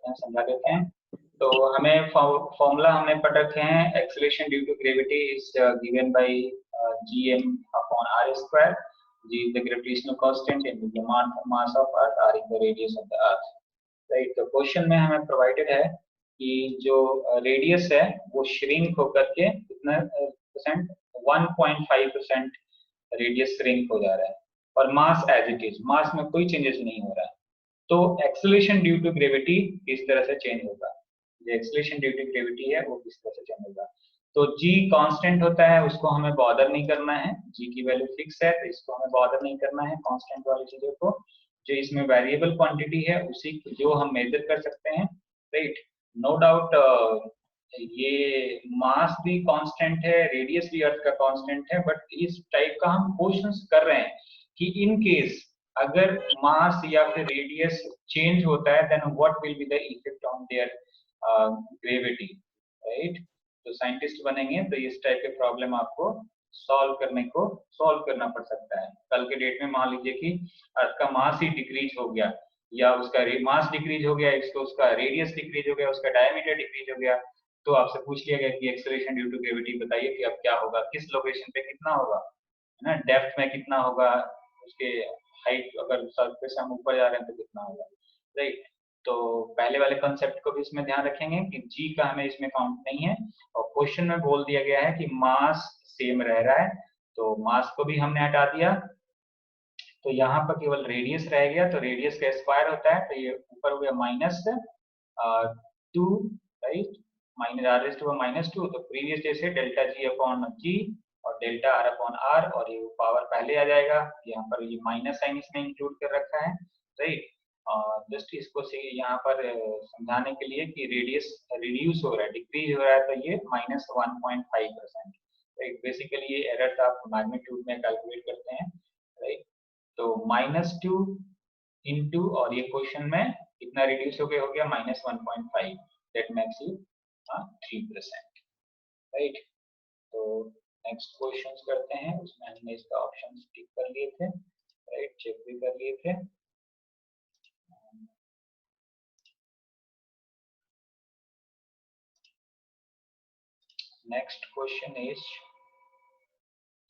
हैं, समझा देते हैं। तो हमें फॉर्मूला हमने पढ़ रखे हैं, acceleration due to gravity is given by gm upon r square. G is the gravitational constant into the mass of earth, r is the radius of the earth. Right, तो क्वेश्चन में हमें provided है कि जो radius है वो shrink होकर के कितना परसेंट, 1.5% रेडियस श्रिंक हो जा रहा है, और मास एज इट इज, मास में कोई चेंजेस नहीं हो रहा है। तो एक्सेलरेशन ड्यू टू ग्रेविटी किस तरह से चेंज होगा, जो एक्सेलरेशन ड्यू टू ग्रेविटी है वो किस तरह से चेंज होगा। तो g कांस्टेंट होता है, उसको हमें बॉदर नहीं करना है, g की वैल्यू फिक्स है तो इसको हमें बॉदर नहीं करना है कांस्टेंट वाली चीजों को। जो इसमें वेरिएबल क्वांटिटी है उसी जो हम मेजर कर सकते हैं, राइट। नो डाउट ये मास भी कांस्टेंट है, रेडियस भी अर्थ का कांस्टेंट है, बट इस टाइप का हम क्वेश्चंस कर रहे हैं कि इन केस अगर मास या फिर रेडियस चेंज होता है then what will be the effect on their gravity, right. तो साइंटिस्ट बनेंगे तो इस टाइप के प्रॉब्लम आपको सॉल्व करना पड़ सकता है। कल के डेट में मान लीजिए कि अर्थ का मास ही डिक्रीज हो गया या उसका मास डिक्रीज हो गया, उसका रेडियस डिक्रीज हो गया, उसका डायमीटर डिक्रीज हो गया, तो आपसे पूछ लिया गया कि एक्सेलरेशन ड्यू टू ग्रेविटी बताइए कि अब क्या होगा, किस लोकेशन पे कितना होगा, है ना, डेप्थ में कितना होगा, उसके हाइट अगर सरफेस से हम ऊपर जा रहे हैं तो कितना होगा, राइट। तो पहले वाले कॉन्सेप्ट को भी इसमें ध्यान रखेंगे कि जी का हमें इसमें काउंट नहीं है, और क्वेश्चन में बोल दिया गया है कि मास सेम रह रहा है, तो मास को भी हमने हटा दिया, तो यहाँ पर केवल रेडियस रह गया, तो रेडियस का स्क्वायर होता है, तो ये ऊपर हो गया -2, राइट, -r⁻², तो प्रीवियस जैसे डेल्टा जी अपॉन जी और डेल्टा आर अपॉन आर, और ये पावर पहले आ जाएगा, यहाँ पर ये माइनस साइन इसमें इंक्लूड कर रखा है, राइट। जस्ट इसको से यहाँ पर समझाने के लिए कि रेडियस रिड्यूस हो रहा है, डिक्रीज हो रहा है, तो ये -1.5%, राइट। बेसिकली ये एरर आप मैग्नीट्यूड में कैलकुलेट करते हैं, राइट। तो -2 इंटू, और ये क्वेश्चन में कितना रिड्यूस हो गया -1.5, दैट मेक्स यू 3%, राइट। तो नेक्स्ट क्वेश्चंस करते हैं, उसमें हमने इसका ऑप्शन टिक कर लिए थे, राइट, चेक भी कर लिए थे। Next question is,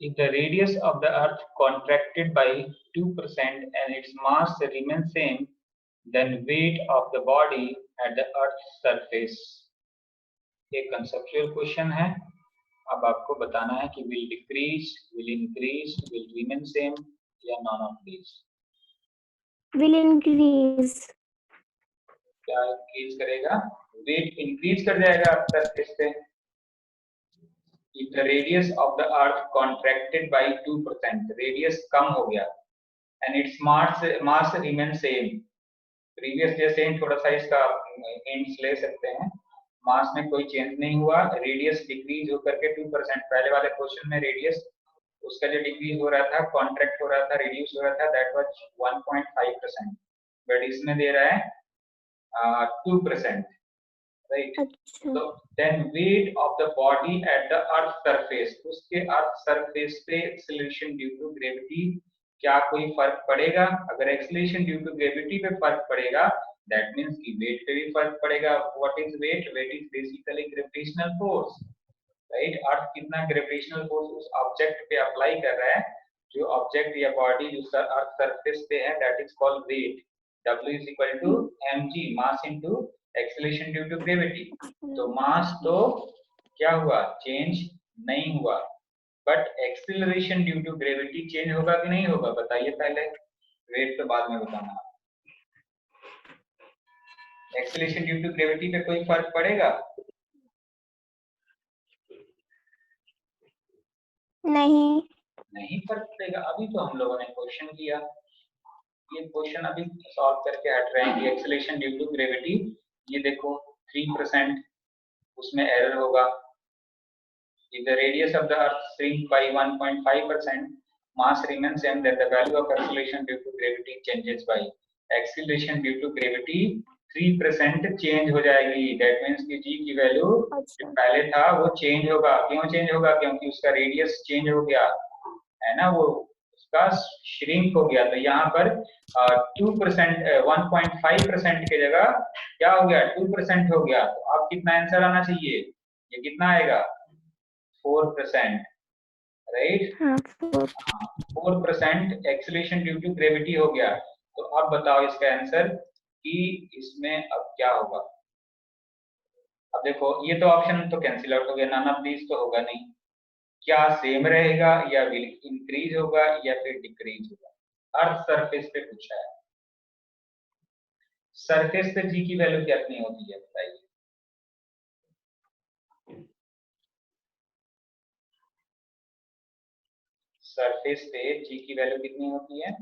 if the radius of the earth contracted by 2% and its mass remains same, then weight of the body at the earth's surface. एक conceptual question है, अब आपको बताना है कि will decrease, will increase, will remain same या none of these. Will increase. क्या increase करेगा? weight increase कर जाएगा surface पे। If the radius of the earth contracted by 2%, radius कम हो गया, and its mass remains same, previous जैसे थोड़ा सा इसका hints ले सकते हैं, मास में कोई चेंज नहीं हुआ, रेडियस डिक्रीज होकर के 2%, पहले वाले क्वेश्चन में रेडियस उसका जो डिक्रीज हो रहा था, कॉन्ट्रैक्ट हो रहा था, रिड्यूस हो रहा था, दैट वाज 1.5%, बट इसमें दे रहा है 2%, right? So then weight of the body at the earth surface, उसके अर्थ सरफेस पे एक्सेलरेशन ड्यू टू ग्रेविटी क्या कोई फर्क पड़ेगा? अगर एक्सेलरेशन ड्यू टू ग्रेविटी पे फर्क पड़ेगा, दैट मींस कि वेट पे भी फर्क पड़ेगा। What is weight? Weight is basically gravitational force, right. Earth कितना ग्रेविटेशनल फोर्स उस ऑब्जेक्ट पे अप्लाई कर रहा है, जो ऑब्जेक्ट या बॉडी जो अर्थ सरफेस पे है, that is called weight. W is equal to mg, mass into acceleration due to gravity. तो मास तो क्या हुआ? चेंज नहीं हुआ, but acceleration due to gravity change होगा कि नहीं होगा? बताइए पहले, वेट तो बाद में बताना। एक्सेलरेशन ड्यू टू ग्रेविटी पे कोई फर्क पड़ेगा? नहीं फर्क पड़ेगा। अभी तो हम लोगों ने क्वेश्चन किया, ये क्वेश्चन अभी सॉल्व करके हट रहे हैं कि एक्सेलरेशन ड्यू टू ग्रेविटी, ये देखो 3%, उसमें एरर होगा। If the radius of the earth shrink by 1.5%, mass remains same, that the value of acceleration due to gravity changes by acceleration due to gravity 3% change हो जाएगी। That means कि g की value जो पहले था वो change होगा। क्यों चेंज होगा? क्योंकि उसका रेडियस चेंज हो गया है ना, वो का श्रिंक हो गया, तो यहाँ पर 2% 1.5% की जगह क्या हो गया 2% हो गया। तो अब कितना आंसर आना चाहिए, ये कितना आएगा 4%, राइट। हाँ 4% एक्सीलरेशन ड्यू टू ग्रेविटी हो गया। तो अब बताओ इसका आंसर कि इसमें अब क्या होगा। अब देखो ये तो ऑप्शन तो कैंसिल आउट हो गया, नन ऑफ दीज तो होगा नहीं। क्या सेम रहेगा या विल इंक्रीज होगा या फिर डिक्रीज होगा। अर्थ सरफेस पे पूछा है, सरफेस पे जी की वैल्यू कितनी होती है बताइए। सरफेस पे जी की वैल्यू कितनी होती है।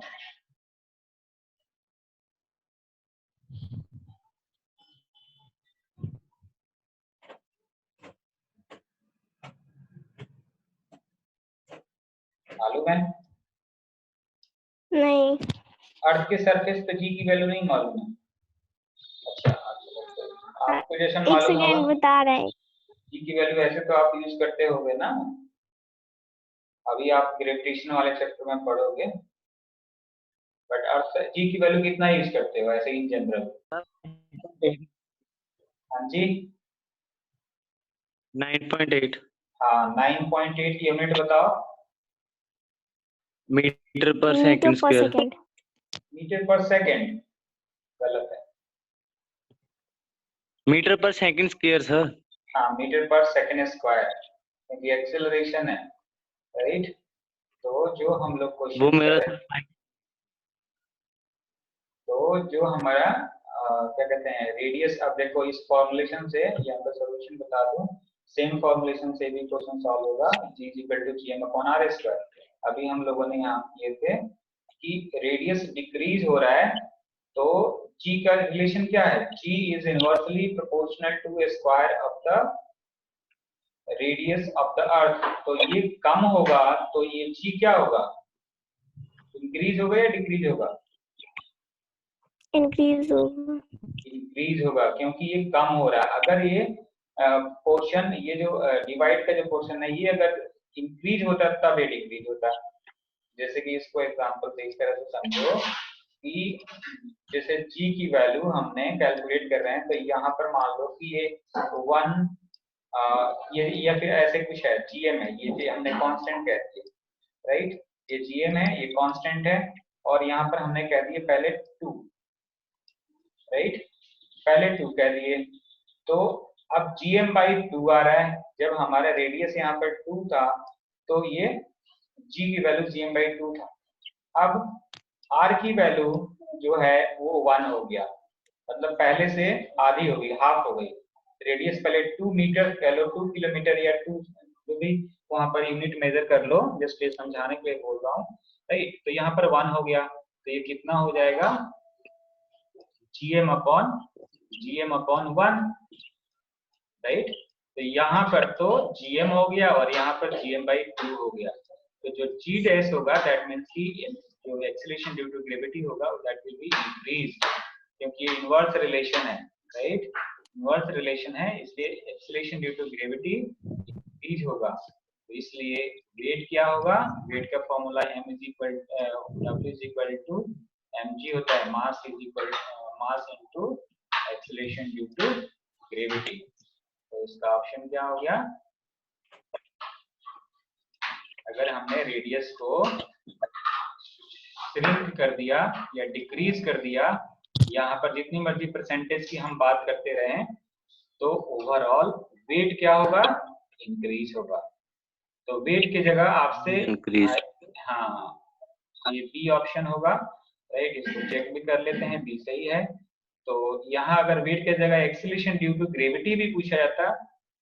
मालूम है? नहीं, अर्थ के सरफेस पे जी की वैल्यू नहीं मालूम है। अच्छा आपको जैसा एक मालूम सेकेंड होगा बता रहे हैं। जी की वैल्यू, ऐसे तो आप यूज करते होगे ना, अभी आप ग्रेविटेशन वाले चैप्टर में पढ़ोगे, बट अर्थ जी की वैल्यू कितना यूज करते हो ऐसे इन जनरल। हाँ जी 9.8 हाँ 9.8 यूनिट बताओ। मीटर पर मीटर सेकंड पर स्क्वायर। सेकेंड। मीटर पर सेकंड गलत है। मीटर पर सेकंड स्क्वायर सर। हाँ मीटर पर सेकंड स्क्वायर, क्योंकि एक्सेलरेशन है, राइट। तो जो हम लोग वो क्वेश्चन मेरा कर रहे हैं, तो जो हमारा क्या कहते हैं रेडियस, अब देखो इस फॉर्मुलेशन से यहाँ पर सॉल्यूशन बता दूं, सेम फॉर्मुलेशन से भी क्वेश्चन सॉल्व होगा, g इक्वल टू gm/r²। अभी हम लोगों ने यहाँ किए थे कि रेडियस डिक्रीज हो रहा है, तो g का रिलेशन क्या है, g is inversely proportional to square of the radius of the earth. तो ये कम होगा तो ये g क्या होगा, इंक्रीज होगा या डिक्रीज होगा। इंक्रीज होगा। इंक्रीज होगा क्योंकि ये कम हो रहा है। अगर ये पोर्शन, ये जो डिवाइड का जो पोर्शन है, ये अगर इंक्रीज होता तब ये डिक्रीज होता। जैसे कि इसको एग्जांपल से इस तरह से समझो कि जैसे g की वैल्यू हमने कैलकुलेट कर रहे हैं, तो यहाँ पर मान लो कि ये 1 ये या फिर ऐसे कुछ है gm है, ये हमने कांस्टेंट कह दिया, राइट। ये gm है, ये कांस्टेंट है, और यहाँ पर हमने कह दिए पहले 2, राइट, पहले 2 कह दिए। तो अब gm/2 आ रहा है, जब हमारा रेडियस यहाँ पर 2 था तो ये g की वैल्यू gm/2 था। अब r की वैल्यू जो है वो 1 हो गया, मतलब पहले से आधी हो गई, हाफ हो गई। रेडियस पहले 2 मीटर कह लो, 2 किलोमीटर या 2 जो भी वहां पर यूनिट मेजर कर लो, जस्ट ये समझाने के लिए बोल रहा हूँ, राइट। तो यहाँ पर 1 हो गया, तो ये कितना हो जाएगा gm/1, राइट। तो यहाँ पर तो gm हो गया और यहाँ पर gm/2 हो गया। तो जो g डैश होगा दैट मींस कि जो एक्सीलरेशन ड्यू टू ग्रेविटी होगा दैट विल बी इंक्रीज, क्योंकि ये इनवर्स रिलेशन है, राइट, इनवर्स रिलेशन है, इसलिए acceleration due to gravity increase होगा। तो इसलिए वेट क्या होगा, वेट का फॉर्मूला w mg होता है, mass into acceleration due to gravity. तो इसका ऑप्शन क्या हो गया, अगर हमने रेडियस को श्रिंक कर दिया या डिक्रीज कर दिया, यहाँ पर जितनी मर्जी परसेंटेज की हम बात करते रहे, तो ओवरऑल वेट क्या होगा, इंक्रीज होगा। तो वेट की जगह आपसे इंक्रीज। हाँ ये बी ऑप्शन होगा, राइट। इसको चेक भी कर लेते हैं, बी सही है। तो यहाँ अगर वेट की जगह एक्सीलरेशन ड्यू टू ग्रेविटी भी पूछा जाता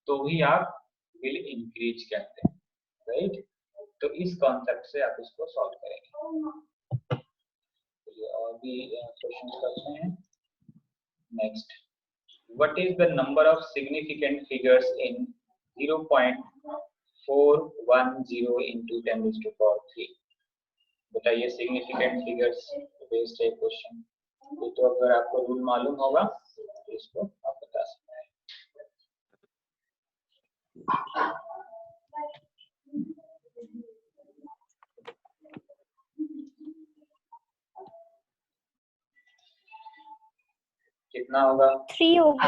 तो भी आप विल इंक्रीज कहते हैं, राइट। तो इस कॉन्सेप्ट से आप इसको सॉल्व करेंगे। और भी क्वेश्चन करते हैं। Next, what is the number of significant figures in 0.410 into 10⁻⁴। बताइए सिग्निफिकेंट फिगर्स बेस्ड है क्वेश्चन। ये तो अगर आपको रूल मालूम होगा तो इसको आप बता सकते हैं। कितना होगा? 3 होगा।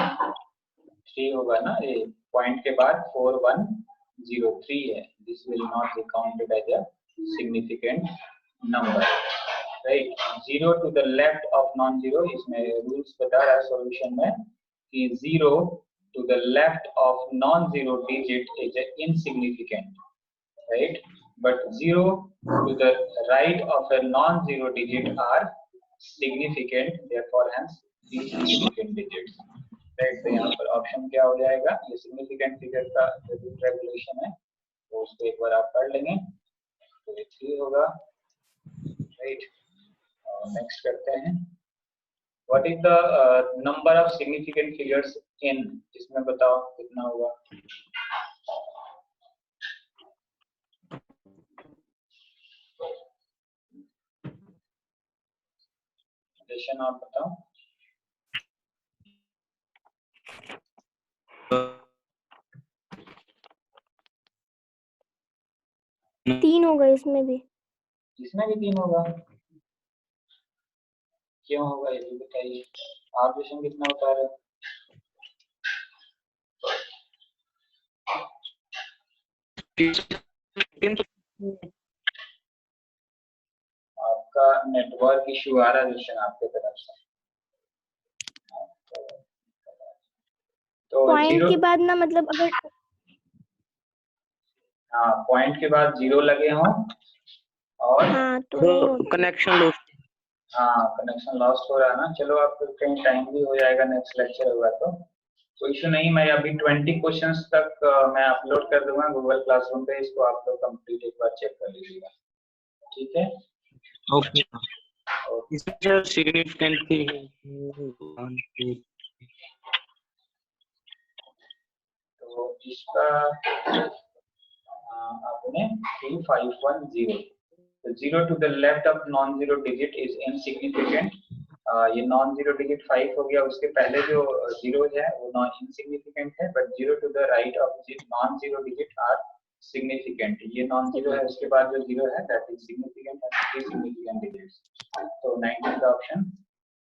3 होगा ना, ये पॉइंट के बाद 4103 है. This will not be counted as a significant number, right. 0 to the left of non zero, इसमें रूल्स बता रहा है सॉल्यूशन में कि 0 to the left of non-zero digit is insignificant, right? But 0 to the right of a non-zero digit are significant, therefore hence insignificant digits. Right? तो यहाँ पर option क्या हो जाएगा? ये significant figure का जो रेगुलेशन है, तो उसको एक बार आप पढ़ लेंगे, तो ये 3 होगा, right? नेक्स्ट करते हैं. What is the number of significant figures in? इसमें बताओ कितना होगा? जशन आप बताओ. 3 होगा इसमें भी. इसमें भी 3 होगा. क्यों होगा ये भी बताइए. आप जशन कितना बता रहे हो? आपका नेटवर्क इशू आ रहा है जशन आपके तरफ से. तो पॉइंट 0 के बाद ना, मतलब अगर हाँ पॉइंट के बाद 0 लगे हों और हाँ तो नहीं होता. Connection loss. हाँ कनेक्शन लॉस्ट हो रहा है ना. चलो आप कहीं टाइम भी हो जाएगा, नेक्स्ट लेक्चर होगा तो कोई इशू नहीं. मैं अभी 20 क्वेश्चंस तक मैं अपलोड कर दूंगा गूगल क्लासरूम पे. इसको आप लोग कंप्लीट एक बार चेक कर लीजिएगा, ठीक है? ओके. इसमें सिग्निफिकेंट थी. तो इसका आपने 3510. तो 0 to the left of non-zero digit is insignificant. ये नॉन जीरो डिजिट 5 हो गया. उसके पहले जो 0 है वो नॉन इनसिग्निफिकेंट है, but 0 to the right of non zero digit are significant. ये नॉन जीरो है, उसके बाद जो 0 है that is significant and 3 significant digits. तो 19 का ऑप्शन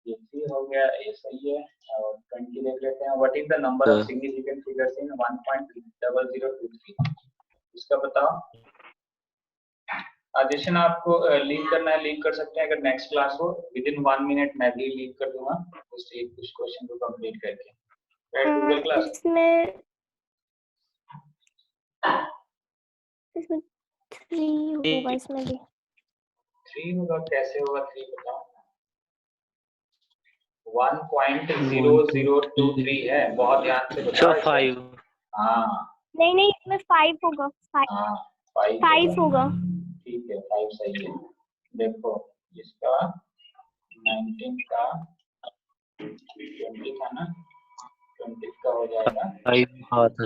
ये 3 हो गया, ये सही है. और 20 देख लेते हैं. What is the number of significant figures in 1.0023? इसका बताओ. जशन आपको लीव करना है, लीव कर सकते हैं. अगर नेक्स्ट क्लास हो विद इन 1 मिनट मैं भी लीव कर दूंगा, बस एक कुछ क्वेश्चन को कंप्लीट करके. राइट, गूगल क्लास इसमें 3 होगा. इसमें भी 3 होगा. कैसे होगा 3 बताओ. 1.0023 है. बहुत ध्यान से बताओ. 5. हाँ नहीं, इसमें 5 होगा. 5 होगा. ठीक है, 5 सही है. देखो इसका 19 का 20 था ना, 20 का हो जाएगा.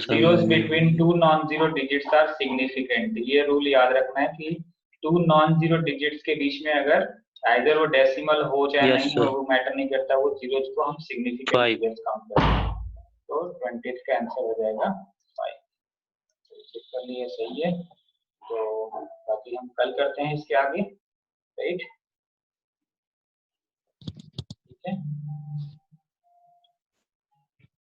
Zeros between two non-zero digits are significant. ये रूल याद रखना है कि 2 non-zero digits के बीच में अगर either वो डेसिमल हो चाहे नहीं हो, वो मैटर नहीं करता. वो जीरोस को हम सिग्निफिकेंट फिगर्स काउंट करते हैं. तो 20 का आंसर हो जाएगा 5. तो इसके लिए सही है. तो बाकी हम कल करते हैं इसके आगे, राइट.